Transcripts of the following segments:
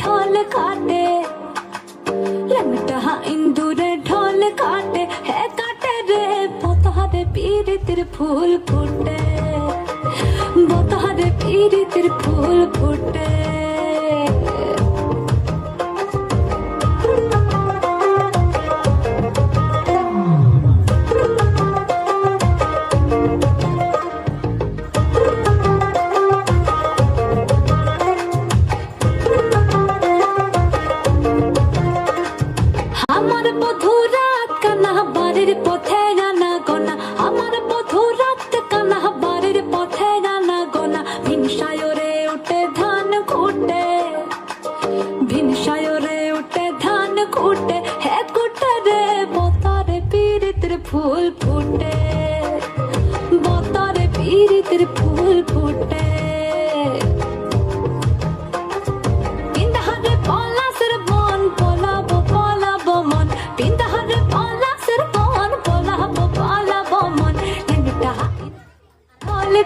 ঢোল কাটে ল্যাংটা ইন্দুরে ঢোল কাটে হে কাটে রে বতহারে পীড়িতের ফুল ফুটে বতহারে পীড়িতের ফুল ফুটে আমার বধূ রাত কানা বাড়ির পথে গানা গোনা আমার বধূ রাত কানা বাড়ির পথে গানা গোনা ভিনসায়রে উঠে ধান কুটে ভিনসায়রে উঠে ধান কুটে হে কুটে রে বতারে পীড়িতের ফুল ফুটে বতারে পীড়িতের ফুল ফুটে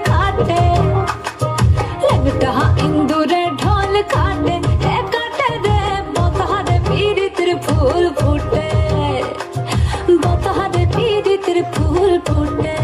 काटे लगता इंदुरे ढोल काटे हे काटे रे बतहारे पीड़ितेर फूल फुटे बतहारे पीड़ितेर फूल फुटे